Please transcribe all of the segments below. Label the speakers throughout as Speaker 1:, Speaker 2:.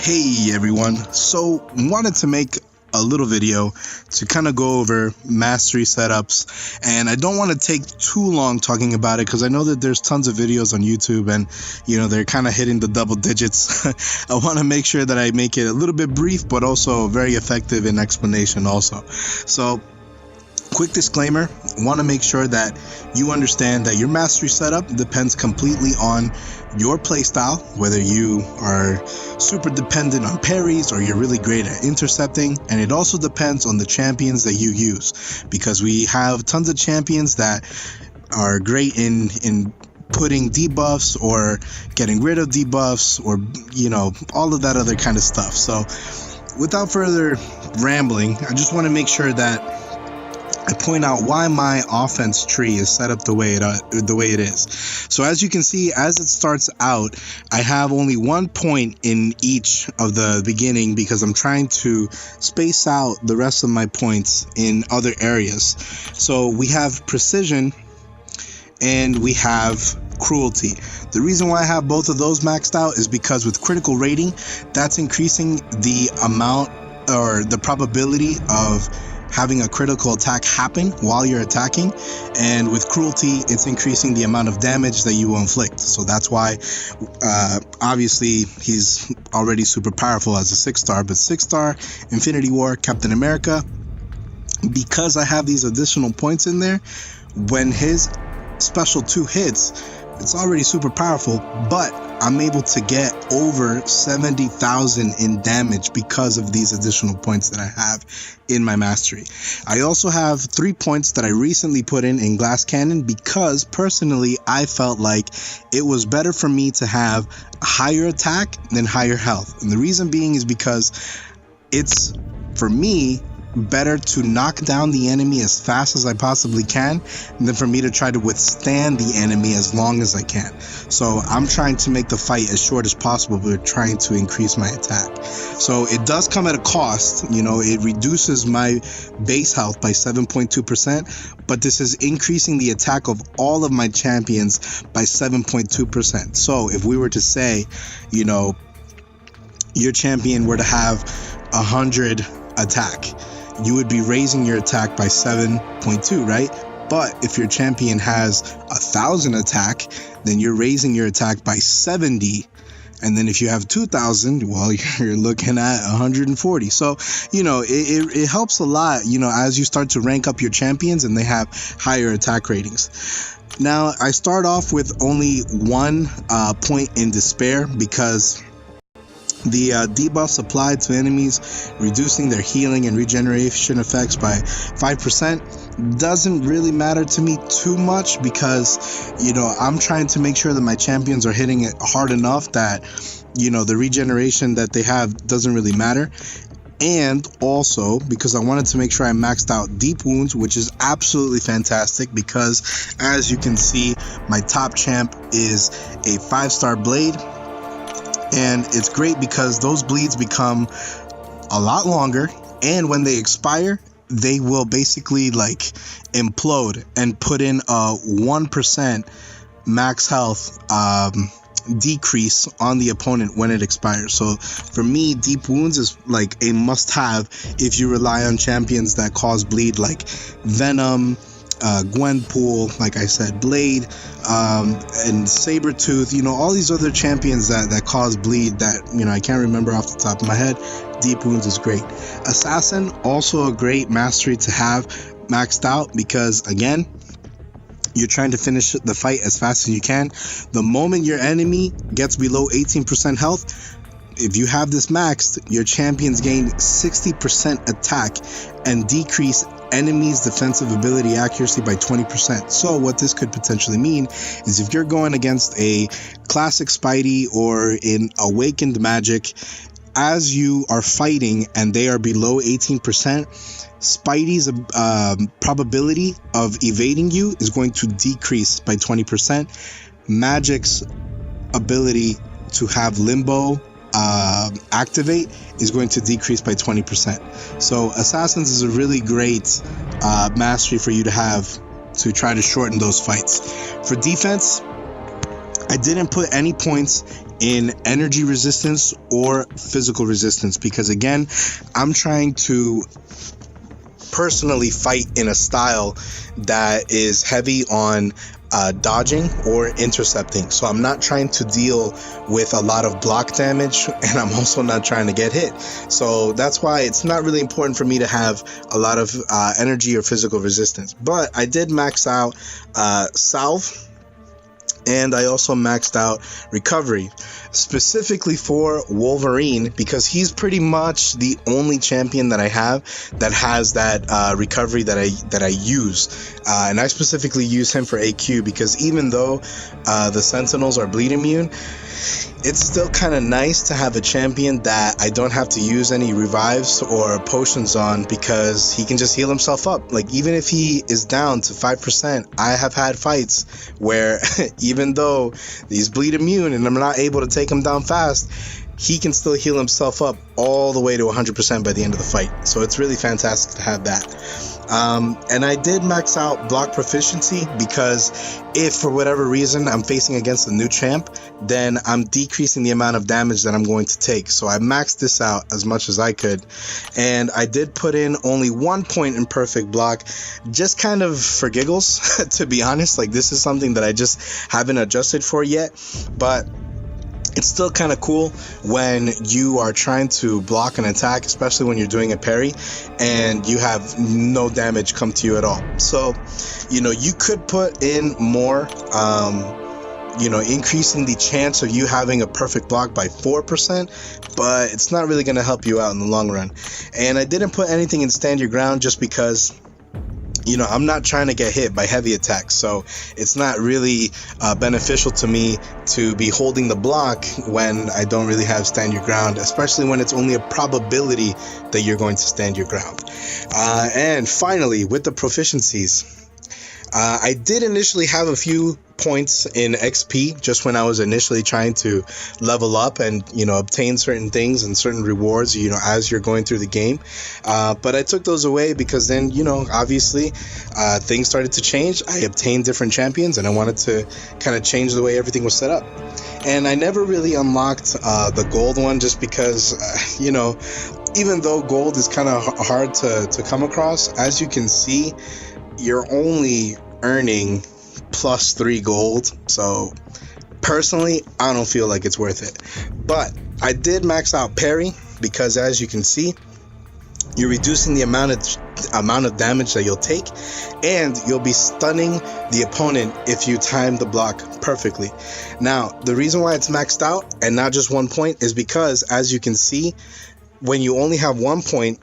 Speaker 1: Hey everyone, so wanted to make a little video to kind of go over mastery setups, and I don't want to take too long talking about it because I know that there's tons of videos on YouTube and they're kind of hitting the double digits. I want to make sure that I make it a little bit brief but also very effective in explanation also. So quick disclaimer, want to make sure that you understand that your mastery setup depends completely on your playstyle, whether you are super dependent on parries or you're really great at intercepting, and it also depends on the champions that you use, because we have tons of champions that are great in putting debuffs or getting rid of debuffs or all of that other kind of stuff. So without further rambling, I just want to make sure that I point out why my offense tree is set up the way it is. So as you can see, as it starts out, I have only 1 point in each of the beginning because I'm trying to space out the rest of my points in other areas. So we have precision and we have cruelty. The reason why I have both of those maxed out is because with critical rating, that's increasing the amount or the probability of having a critical attack happen while you're attacking, and with cruelty it's increasing the amount of damage that you will inflict. So that's why obviously he's already super powerful as a 6-star, but 6-star Infinity War Captain America, because I have these additional points in there, when his special 2 hits, it's already super powerful, but I'm able to get over 70,000 in damage because of these additional points that I have in my mastery. I also have 3 points that I recently put in Glass Cannon because personally I felt like it was better for me to have a higher attack than higher health. And the reason being is because it's, for me, better to knock down the enemy as fast as I possibly can than for me to try to withstand the enemy as long as I can. So I'm trying to make the fight as short as possible, but trying to increase my attack. So it does come at a cost. It reduces my base health by 7.2%, but this is increasing the attack of all of my champions by 7.2%. So if we were to say, your champion were to have 100 attack, you would be raising your attack by 7.2, right? But if your champion has 1,000 attack, then you're raising your attack by 70. And then if you have 2,000, well, you're looking at 140. So, it helps a lot, as you start to rank up your champions and they have higher attack ratings. Now, I start off with only 1 point in despair because the debuffs applied to enemies, reducing their healing and regeneration effects by 5%, doesn't really matter to me too much because, I'm trying to make sure that my champions are hitting it hard enough that, the regeneration that they have doesn't really matter. And also because I wanted to make sure I maxed out deep wounds, which is absolutely fantastic because, as you can see, my top champ is a 5-star blade. And it's great because those bleeds become a lot longer, and when they expire, they will basically implode and put in a 1% max health decrease on the opponent when it expires. So for me, deep wounds is like a must-have if you rely on champions that cause bleed, like Venom, Gwenpool, like I said, Blade, and Sabretooth, all these other champions that cause bleed that, I can't remember off the top of my head. Deep wounds is great. Assassin, also a great mastery to have maxed out because, again, you're trying to finish the fight as fast as you can. The moment your enemy gets below 18% health, if you have this maxed, your champions gain 60% attack and decrease enemies' defensive ability accuracy by 20%. So what this could potentially mean is if you're going against a classic Spidey or in awakened magic, as you are fighting and they are below 18%, Spidey's probability of evading you is going to decrease by 20%. Magic's ability to have limbo activate is going to decrease by 20%. So Assassins is a really great mastery for you to have to try to shorten those fights. For defense, I didn't put any points in energy resistance or physical resistance, because again, I'm trying to personally fight in a style that is heavy on dodging or intercepting. So I'm not trying to deal with a lot of block damage, and I'm also not trying to get hit. So that's why it's not really important for me to have a lot of energy or physical resistance. But I did max out salve, and I also maxed out recovery, specifically for Wolverine, because he's pretty much the only champion that I have that has that recovery that I use. And I specifically use him for AQ because even though the Sentinels are bleed immune, it's still kind of nice to have a champion that I don't have to use any revives or potions on, because he can just heal himself up. Like, even if he is down to 5%, I have had fights where even though he's bleed immune and I'm not able to take him down fast, he can still heal himself up all the way to 100% by the end of the fight. So it's really fantastic to have that. And I did max out block proficiency, because if for whatever reason I'm facing against a new champ, then I'm decreasing the amount of damage that I'm going to take. So I maxed this out as much as I could. And I did put in only 1 point in perfect block, just kind of for giggles, to be honest. Like, this is something that I just haven't adjusted for yet, but it's still kind of cool when you are trying to block an attack, especially when you're doing a parry and you have no damage come to you at all. So, you could put in more, increasing the chance of you having a perfect block by 4%, but it's not really going to help you out in the long run. And I didn't put anything in stand your ground just because I'm not trying to get hit by heavy attacks, so it's not really beneficial to me to be holding the block when I don't really have stand your ground, especially when it's only a probability that you're going to stand your ground. And finally, with the proficiencies, I did initially have a few points in XP just when I was initially trying to level up and obtain certain things and certain rewards as you're going through the game, but I took those away because then obviously things started to change. I obtained different champions and I wanted to kind of change the way everything was set up, and I never really unlocked the gold one just because even though gold is kind of hard to come across, as you can see, you're only earning +3 gold. So personally, I don't feel like it's worth it. But I did max out parry because, as you can see, you're reducing the amount of damage that you'll take, and you'll be stunning the opponent if you time the block perfectly. Now, the reason why it's maxed out and not just 1 point is because, as you can see, when you only have 1 point,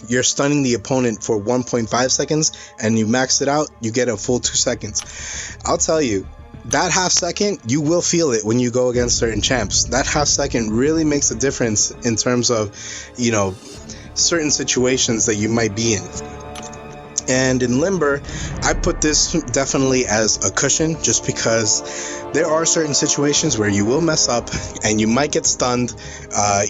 Speaker 1: you're stunning the opponent for 1.5 seconds, and you max it out, you get a full 2 seconds. I'll tell you, that half second, you will feel it when you go against certain champs. That half second really makes a difference in terms of, certain situations that you might be in. And in Limber, I put this definitely as a cushion, just because there are certain situations where you will mess up and you might get stunned,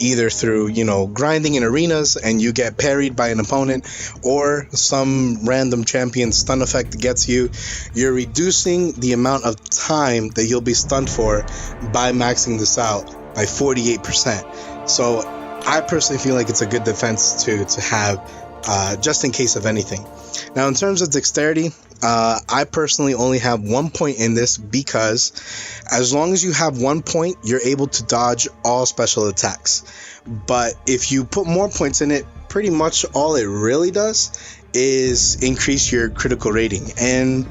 Speaker 1: either through, grinding in arenas and you get parried by an opponent, or some random champion stun effect gets you. You're reducing the amount of time that you'll be stunned for by maxing this out by 48%. So I personally feel like it's a good defense to have, just in case of anything. Now, in terms of dexterity, I personally only have 1 point in this because as long as you have 1 point, you're able to dodge all special attacks. But if you put more points in it, pretty much all it really does is increase your critical rating. And,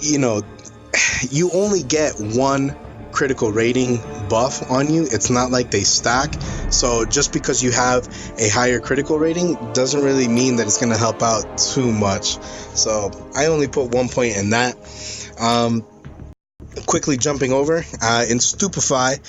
Speaker 1: you only get one critical rating buff on you. It's not like they stack. So just because you have a higher critical rating doesn't really mean that it's going to help out too much. So I only put 1 point in that. Quickly jumping over, in Stupefy,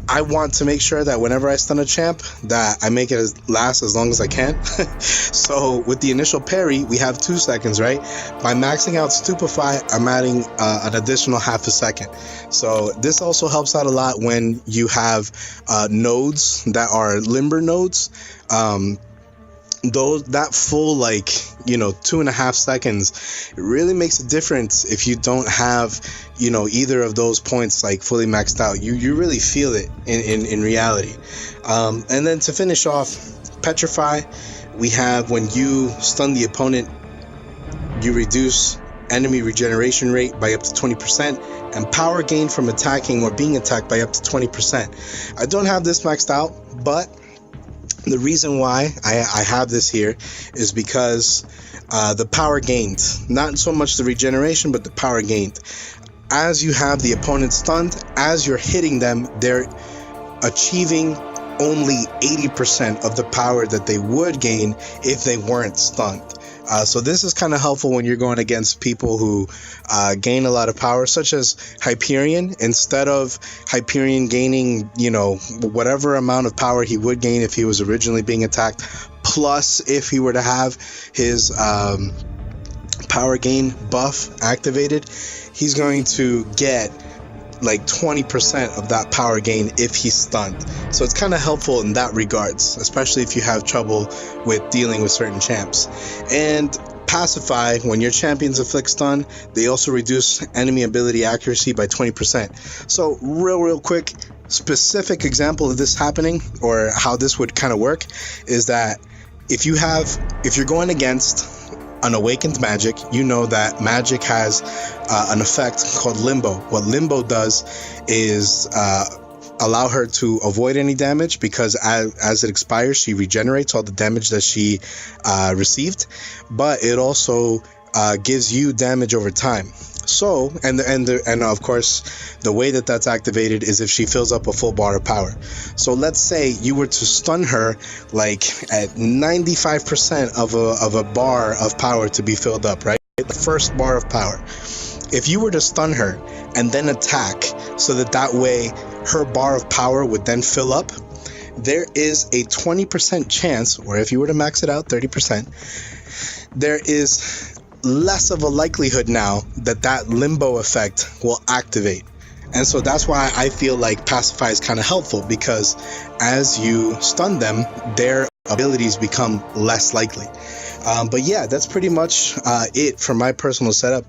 Speaker 1: I want to make sure that whenever I stun a champ, that I make it last as long as I can. So with the initial parry, we have 2 seconds, right? By maxing out Stupefy, I'm adding an additional half a second. So this also helps out a lot when you have nodes that are limber nodes. that full, like, 2.5 seconds, it really makes a difference if you don't have, either of those points like fully maxed out. You really feel it in reality. And then to finish off, Petrify, we have when you stun the opponent, you reduce enemy regeneration rate by up to 20%, and power gain from attacking or being attacked by up to 20%. I don't have this maxed out, but the reason why I have this here is because the power gained, not so much the regeneration, but the power gained. As you have the opponent stunned, as you're hitting them, they're achieving only 80% of the power that they would gain if they weren't stunned. So this is kind of helpful when you're going against people who gain a lot of power, such as Hyperion. Instead of Hyperion gaining, whatever amount of power he would gain if he was originally being attacked, plus if he were to have his power gain buff activated, he's going to get like 20% of that power gain if he's stunned. So it's kind of helpful in that regards, especially if you have trouble with dealing with certain champs. And Pacify, when your champions afflict stun, they also reduce enemy ability accuracy by 20%. So real quick, specific example of this happening, or how this would kind of work, is that if you're going against an awakened magic, you know that magic has an effect called limbo. What limbo does is allow her to avoid any damage, because as it expires, she regenerates all the damage that she received, but it also gives you damage over time. So, and of course, the way that that's activated is if she fills up a full bar of power. So let's say you were to stun her like at 95% of a bar of power to be filled up, right? The first bar of power. If you were to stun her and then attack, so that way her bar of power would then fill up, there is a 20% chance, or if you were to max it out, 30%, there is less of a likelihood now that limbo effect will activate. And so that's why I feel like Pacify is kind of helpful, because as you stun them, their abilities become less likely. But yeah, that's pretty much it for my personal setup.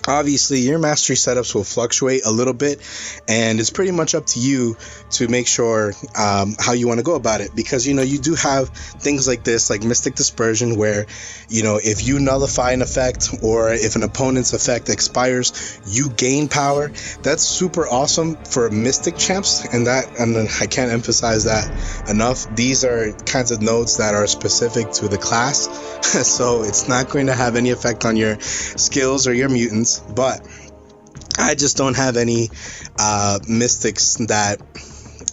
Speaker 1: Obviously, your mastery setups will fluctuate a little bit, and it's pretty much up to you to make sure how you want to go about it, because you do have things like this, like Mystic Dispersion, where if you nullify an effect, or if an opponent's effect expires, you gain power. That's super awesome for Mystic champs, and I can't emphasize that enough. These are kinds of nodes that are specific to the class, so it's not going to have any effect on your skills or your mutants. But I just don't have any mystics that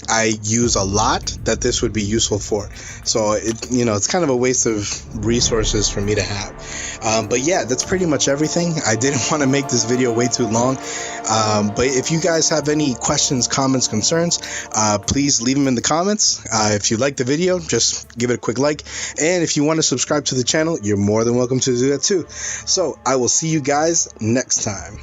Speaker 1: I use a lot that this would be useful for. So it's kind of a waste of resources for me to have. But yeah, that's pretty much everything. I didn't want to make this video way too long. But if you guys have any questions, comments, concerns, please leave them in the comments. If you like the video, just give it a quick like. And if you want to subscribe to the channel, you're more than welcome to do that too. So I will see you guys next time.